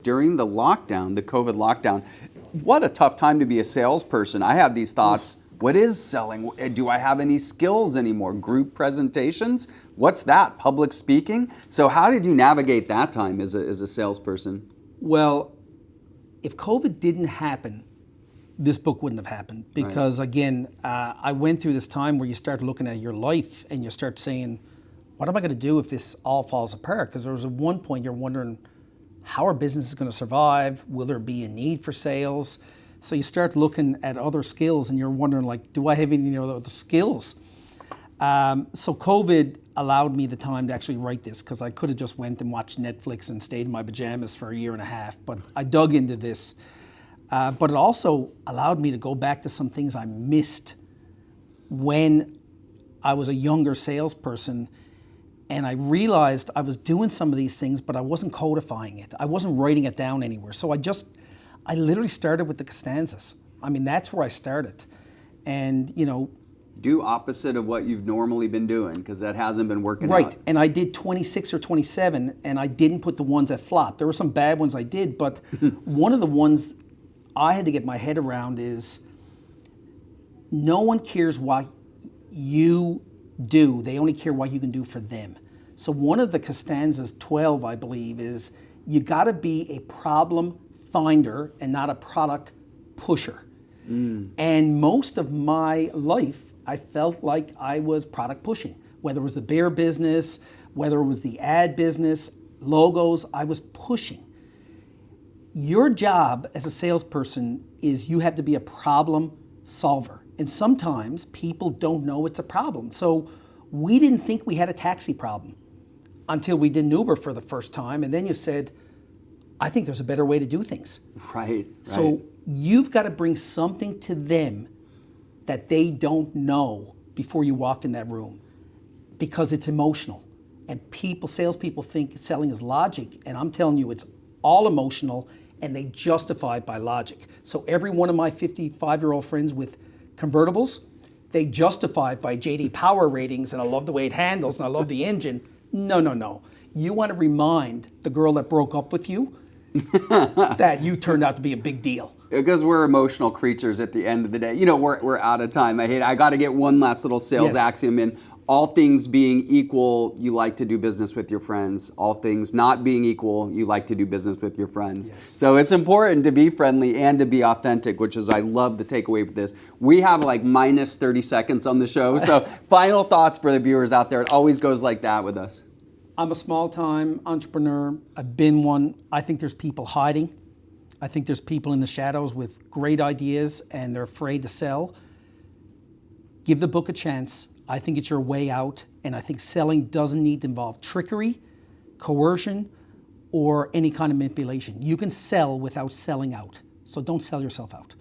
During the lockdown, the COVID lockdown, what a tough time to be a salesperson. I have these thoughts. What is selling? Do I have any skills anymore? Group presentations? What's that? Public speaking? So how did you navigate that time as a salesperson? Well, if COVID didn't happen, this book wouldn't have happened because, again, I went through this time where you start looking at your life and you start saying, what am I going to do if this all falls apart? Because there was at one point you're wondering, how are businesses going to survive? Will there be a need for sales? So you start looking at other skills and you're wondering, like, do I have any other skills? So COVID allowed me the time to actually write this, because I could have just went and watched Netflix and stayed in my pajamas for a year and a half, but I dug into this. But it also allowed me to go back to some things I missed when I was a younger salesperson. And I realized I was doing some of these things, but I wasn't codifying it. I wasn't writing it down anywhere. So I literally started with the Costanzas. I mean, that's where I started. And, do opposite of what you've normally been doing, because that hasn't been working out. Right, and I did 26 or 27, and I didn't put the ones that flopped. There were some bad ones I did, but one of the ones I had to get my head around is no one cares what you do. They only care what you can do for them. So one of the Costanzas 12, I believe, is you got to be a problem finder and not a product pusher. And most of my life, I felt like I was product pushing, whether it was the beer business, whether it was the ad business, logos, I was pushing. Your job as a salesperson is you have to be a problem solver. And sometimes people don't know it's a problem. So we didn't think we had a taxi problem until we did an Uber for the first time. And then you said, I think there's a better way to do things. Right. So you've got to bring something to them that they don't know before you walked in that room, because it's emotional. And salespeople think selling is logic. And I'm telling you, it's all emotional, and they justify it by logic. So every one of my 55-year-old friends with convertibles, they justify it by JD Power ratings, and I love the way it handles, and I love the engine. No. You want to remind the girl that broke up with you that you turned out to be a big deal. Because we're emotional creatures at the end of the day. We're out of time. I got to get one last little sales axiom in. All things being equal, you like to do business with your friends. All things not being equal, you like to do business with your friends. Yes. So it's important to be friendly and to be authentic, which is, I love the takeaway for this. We have like minus 30 seconds on the show. So final thoughts for the viewers out there. It always goes like that with us. I'm a small-time entrepreneur. I've been one. I think there's people hiding. I think there's people in the shadows with great ideas and they're afraid to sell. Give the book a chance. I think it's your way out, and I think selling doesn't need to involve trickery, coercion, or any kind of manipulation. You can sell without selling out, so don't sell yourself out.